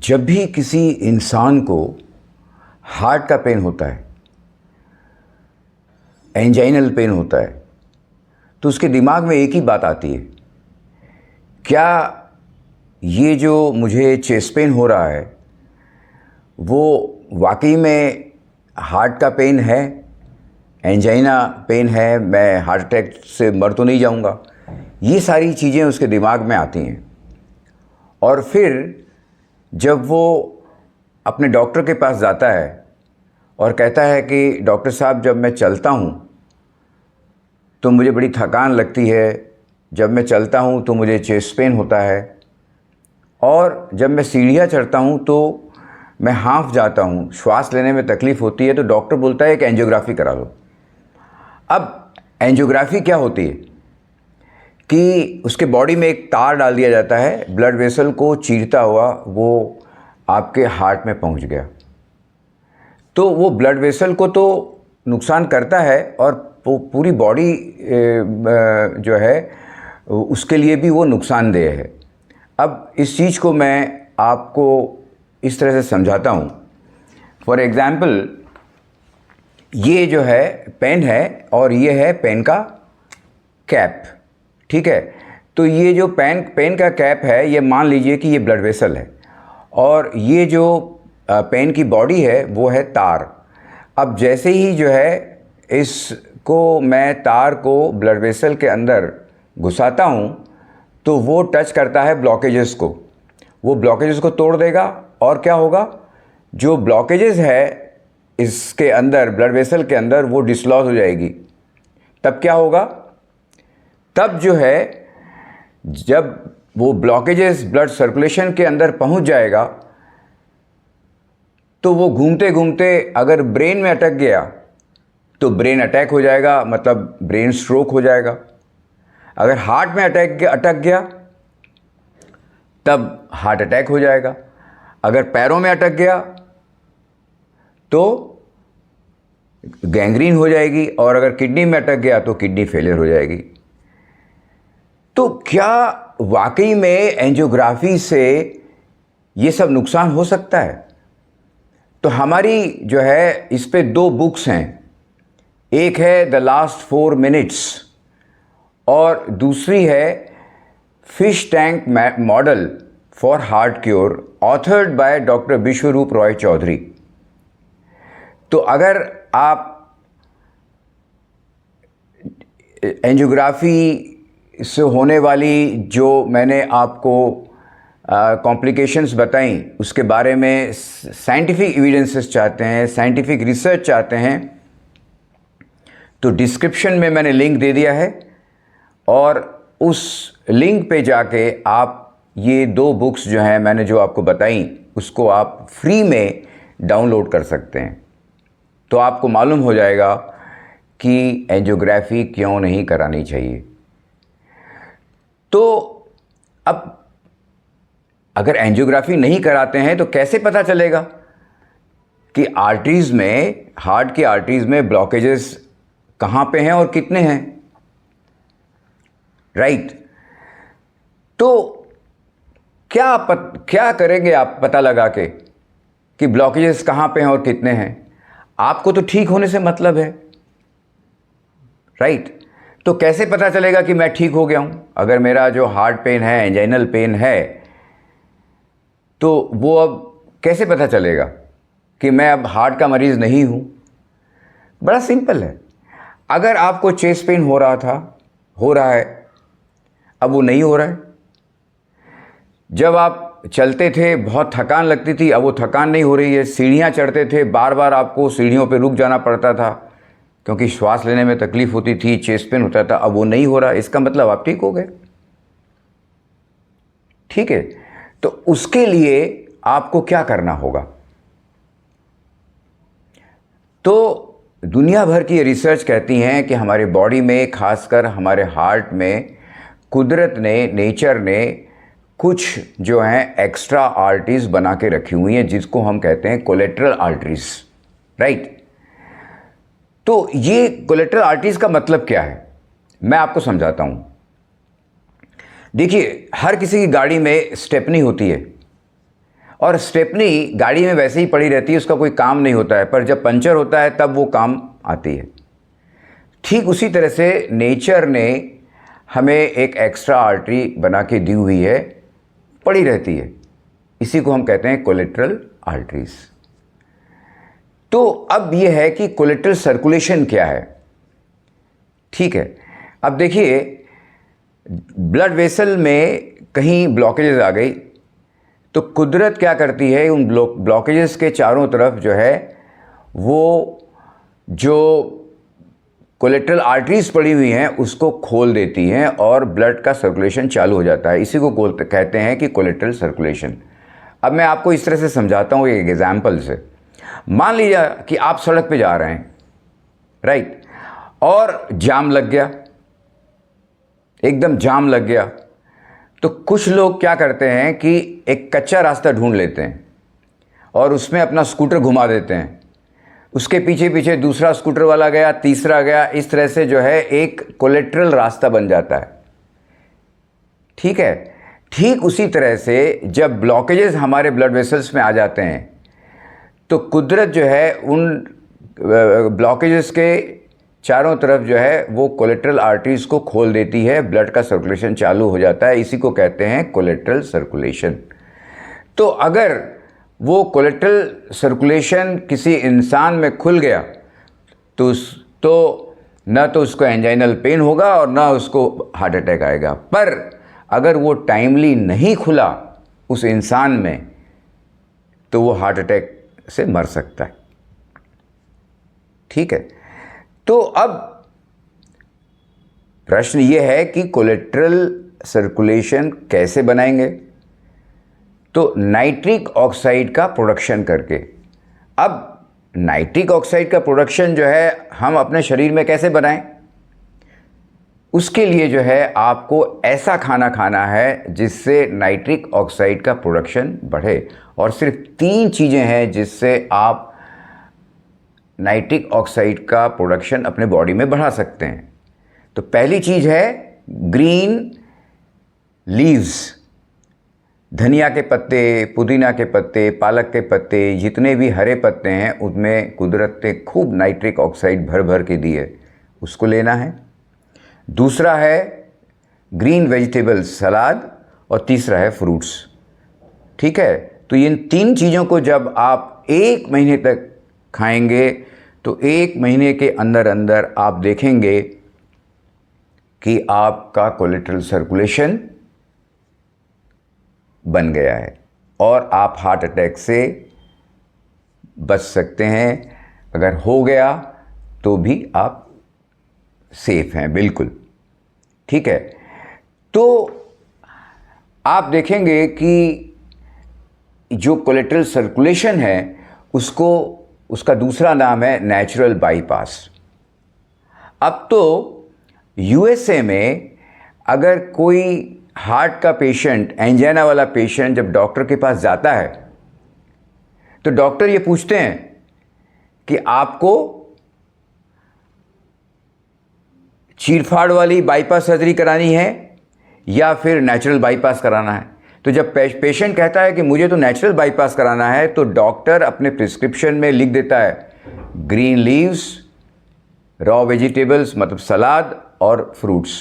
जब भी किसी इंसान को हार्ट का पेन होता है, एंजाइनल पेन होता है, तो उसके दिमाग में एक ही बात आती है, क्या ये जो मुझे चेस्ट पेन हो रहा है वो वाकई में हार्ट का पेन है, एंजाइना पेन है, मैं हार्ट अटैक से मर तो नहीं जाऊंगा। ये सारी चीज़ें उसके दिमाग में आती हैं। और फिर जब वो अपने डॉक्टर के पास जाता है और कहता है कि डॉक्टर साहब, जब मैं चलता हूँ तो मुझे बड़ी थकान लगती है, जब मैं चलता हूँ तो मुझे चेस्ट पेन होता है, और जब मैं सीढ़ियाँ चढ़ता हूँ तो मैं हाँफ जाता हूँ, श्वास लेने में तकलीफ़ होती है, तो डॉक्टर बोलता है कि एंजियोग्राफी करा लो। अब एंजियोग्राफी क्या होती है कि उसके बॉडी में एक तार डाल दिया जाता है, ब्लड वेसल को चीरता हुआ वो आपके हार्ट में पहुंच गया। तो वो ब्लड वेसल को तो नुकसान करता है और पूरी बॉडी जो है उसके लिए भी वो नुकसानदेह है। अब इस चीज़ को मैं आपको इस तरह से समझाता हूँ। फॉर एग्ज़ाम्पल, ये जो है पेन है और ये है पेन का कैप, ठीक है। तो ये जो पेन का कैप है, ये मान लीजिए कि ये ब्लड वेसल है, और ये जो पेन की बॉडी है वो है तार। अब जैसे ही जो है इसको मैं तार को ब्लड वेसल के अंदर घुसाता हूँ तो वो टच करता है ब्लॉकेजेस को, वो ब्लॉकेजेस को तोड़ देगा, और क्या होगा, जो ब्लॉकेजेस है इसके अंदर ब्लड वेसल के अंदर वो डिसलॉज हो जाएगी। तब क्या होगा, तब जो है जब वो ब्लॉकेजेस ब्लड सर्कुलेशन के अंदर पहुंच जाएगा तो वो घूमते घूमते अगर ब्रेन में अटक गया तो ब्रेन अटैक हो जाएगा, मतलब ब्रेन स्ट्रोक हो जाएगा। अगर हार्ट में अटक गया तब हार्ट अटैक हो जाएगा। अगर पैरों में अटक गया तो गैंग्रीन हो जाएगी, और अगर किडनी में अटक गया तो किडनी फेलियर हो जाएगी। तो क्या वाकई में एंजियोग्राफी से ये सब नुकसान हो सकता है? तो हमारी जो है इस पे 2 बुक्स हैं, एक है द लास्ट 4 मिनट्स और दूसरी है fish tank model for heart cure, authored by doctor Biswaroop Roy Chowdhury. तो अगर आप एंजियोग्राफी से होने वाली जो मैंने आपको कॉम्प्लिकेशंस बताई उसके बारे में साइंटिफिक एविडेंसेस चाहते हैं, साइंटिफिक रिसर्च चाहते हैं, तो डिस्क्रिप्शन में मैंने लिंक दे दिया है, और उस लिंक पे जाके आप ये 2 बुक्स जो हैं मैंने जो आपको बताई उसको आप फ्री में डाउनलोड कर सकते हैं। तो आपको मालूम हो जाएगा कि एंजियोग्राफी क्यों नहीं करानी चाहिए। तो अब अगर एंजियोग्राफी नहीं कराते हैं तो कैसे पता चलेगा कि आर्टरीज में, हार्ट की आर्टरीज में ब्लॉकेजेस कहाँ पे हैं और कितने हैं, राइट? तो क्या करेंगे आप पता लगा के कि ब्लॉकेजेस कहाँ पे हैं और कितने हैं? आपको तो ठीक होने से मतलब है, राइट? तो कैसे पता चलेगा कि मैं ठीक हो गया हूं? अगर मेरा जो हार्ट पेन है, एंजाइनल पेन है, तो वो अब कैसे पता चलेगा कि मैं अब हार्ट का मरीज नहीं हूं? बड़ा सिंपल है। अगर आपको चेस्ट पेन हो रहा है, अब वो नहीं हो रहा है। जब आप चलते थे बहुत थकान लगती थी, अब वो थकान नहीं हो रही है। सीढ़ियाँ चढ़ते थे, बार बार आपको सीढ़ियों पे रुक जाना पड़ता था क्योंकि श्वास लेने में तकलीफ होती थी, चेस्ट पेन होता था, अब वो नहीं हो रहा। इसका मतलब आप ठीक हो गए, ठीक है। तो उसके लिए आपको क्या करना होगा? तो दुनिया भर की रिसर्च कहती हैं कि हमारे बॉडी में, खासकर हमारे हार्ट में, कुदरत ने, नेचर ने कुछ जो हैं एक्स्ट्रा आर्टरीज बना के रखी हुई हैं, जिसको हम कहते हैं कोलेटरल आर्टरीज, राइट? तो ये कोलेटरल आर्टरीज का मतलब क्या है, मैं आपको समझाता हूं। देखिए, हर किसी की गाड़ी में स्टेपनी होती है और स्टेपनी गाड़ी में वैसे ही पड़ी रहती है, उसका कोई काम नहीं होता है, पर जब पंचर होता है तब वो काम आती है। ठीक उसी तरह से नेचर ने हमें एक एक्स्ट्रा आर्टरी बना के दी हुई है, पड़ी रहती है। इसी को हम कहते हैं कोलेटरल आर्टरीज। तो अब ये है कि कोलेटरल सर्कुलेशन क्या है। ठीक है, अब देखिए ब्लड वेसल में कहीं ब्लॉकेजेस आ गई तो कुदरत क्या करती है, उन ब्लॉकेजेस के चारों तरफ जो है वो जो कोलेटरल आर्टरीज पड़ी हुई हैं उसको खोल देती हैं और ब्लड का सर्कुलेशन चालू हो जाता है। इसी को कहते हैं कि कोलेटरल सर्कुलेशन। अब मैं आपको इस तरह से समझाता हूँ एक एग्जाम्पल से। मान लीजिए कि आप सड़क पे जा रहे हैं, राइट, और जाम लग गया, एकदम जाम लग गया। तो कुछ लोग क्या करते हैं कि एक कच्चा रास्ता ढूंढ लेते हैं और उसमें अपना स्कूटर घुमा देते हैं, उसके पीछे पीछे दूसरा स्कूटर वाला गया, तीसरा गया, इस तरह से जो है एक कोलेटरल रास्ता बन जाता है। ठीक है, ठीक उसी तरह से जब ब्लॉकेजेस हमारे ब्लड वेसल्स में आ जाते हैं तो कुदरत जो है उन ब्लॉकेजेस के चारों तरफ जो है वो कोलेटरल आर्टरीज को खोल देती है, ब्लड का सर्कुलेशन चालू हो जाता है। इसी को कहते हैं कोलेटरल सर्कुलेशन। तो अगर वो कोलेटरल सर्कुलेशन किसी इंसान में खुल गया तो ना तो उसको एंजाइनल पेन होगा और ना उसको हार्ट अटैक आएगा। पर अगर वो टाइमली नहीं खुला उस इंसान में तो वो हार्ट अटैक से मर सकता है। ठीक है, तो अब प्रश्न ये है कि कोलेटरल सर्कुलेशन कैसे बनाएंगे? तो नाइट्रिक ऑक्साइड का प्रोडक्शन करके। अब नाइट्रिक ऑक्साइड का प्रोडक्शन जो है हम अपने शरीर में कैसे बनाएं? उसके लिए जो है आपको ऐसा खाना खाना है जिससे नाइट्रिक ऑक्साइड का प्रोडक्शन बढ़े। और सिर्फ 3 चीज़ें हैं जिससे आप नाइट्रिक ऑक्साइड का प्रोडक्शन अपने बॉडी में बढ़ा सकते हैं। तो पहली चीज़ है ग्रीन लीव्स, धनिया के पत्ते, पुदीना के पत्ते, पालक के पत्ते, जितने भी हरे पत्ते हैं उनमें कुदरत ने खूब नाइट्रिक ऑक्साइड भर भर के दी है, उसको लेना है। दूसरा है ग्रीन वेजिटेबल्स, सलाद, और तीसरा है फ्रूट्स। ठीक है, तो इन 3 चीज़ों को जब आप 1 महीने तक खाएंगे तो 1 महीने के अंदर अंदर आप देखेंगे कि आपका कोलेटरल सर्कुलेशन बन गया है और आप हार्ट अटैक से बच सकते हैं। अगर हो गया तो भी आप सेफ हैं, बिल्कुल। ठीक है, तो आप देखेंगे कि जो कोलेटरल सर्कुलेशन है उसका दूसरा नाम है नेचुरल बाईपास। अब तो यूएसए में अगर कोई हार्ट का पेशेंट, एंजाइना वाला पेशेंट जब डॉक्टर के पास जाता है तो डॉक्टर ये पूछते हैं कि आपको चीरफाड़ वाली बाईपास सर्जरी करानी है या फिर नेचुरल बाईपास कराना है। तो जब पेशेंट कहता है कि मुझे तो नेचुरल बाईपास कराना है तो डॉक्टर अपने प्रिस्क्रिप्शन में लिख देता है ग्रीन लीव्स, रॉ वेजिटेबल्स मतलब सलाद और फ्रूट्स।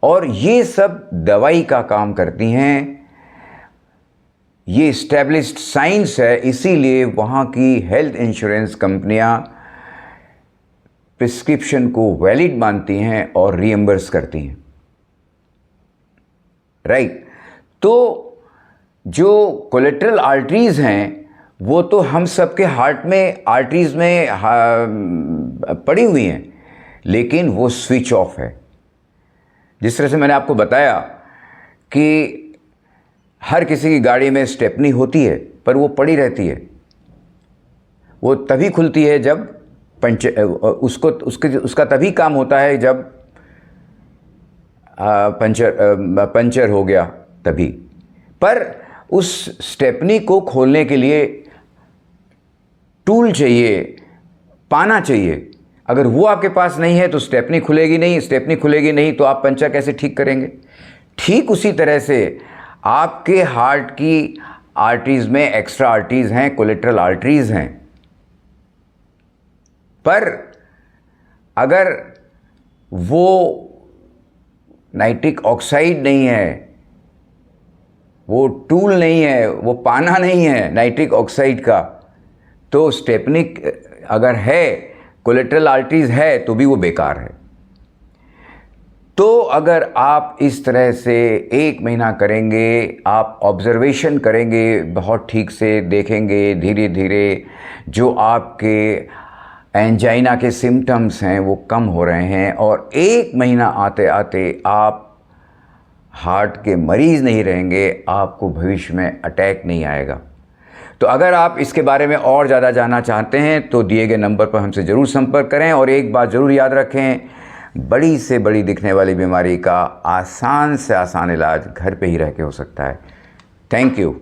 और ये सब दवाई का काम करती हैं, ये इस्टेब्लिश्ड साइंस है, इसीलिए वहाँ की हेल्थ इंश्योरेंस कंपनियाँ प्रिस्क्रिप्शन को वैलिड मानती हैं और रीएम्बर्स करती हैं, राइट। तो जो कोलेटरल आर्टरीज हैं वो तो हम सबके हार्ट में आर्टरीज में पड़ी हुई हैं, लेकिन वो स्विच ऑफ है। जिस तरह से मैंने आपको बताया कि हर किसी की गाड़ी में स्टेपनी होती है पर वो पड़ी रहती है, वो तभी खुलती है जब उसका तभी काम होता है जब पंचर हो गया तभी। पर उस स्टेपनी को खोलने के लिए टूल चाहिए, पाना चाहिए। अगर वो आपके पास नहीं है तो स्टेपनी खुलेगी नहीं, स्टेपनी खुलेगी नहीं तो आप पंचर कैसे ठीक करेंगे। ठीक उसी तरह से आपके हार्ट की आर्टरीज में एक्स्ट्रा आर्टरीज हैं, कोलेटरल आर्टरीज हैं। पर अगर वो नाइट्रिक ऑक्साइड नहीं है, वो टूल नहीं है, वो पाना नहीं है नाइट्रिक ऑक्साइड का, तो स्टेपनिक अगर है, कोलेटरल आर्टरीज है, तो भी वो बेकार है। तो अगर आप इस तरह से 1 महीना करेंगे, आप ऑब्जर्वेशन करेंगे, बहुत ठीक से देखेंगे, धीरे धीरे जो आपके एंजाइना के सिम्टम्स हैं वो कम हो रहे हैं, और 1 महीना आते आते आप हार्ट के मरीज़ नहीं रहेंगे, आपको भविष्य में अटैक नहीं आएगा। तो अगर आप इसके बारे में और ज़्यादा जानना चाहते हैं तो दिए गए नंबर पर हमसे ज़रूर संपर्क करें। और एक बात ज़रूर याद रखें, बड़ी से बड़ी दिखने वाली बीमारी का आसान से आसान इलाज घर पे ही रह के हो सकता है। Thank you.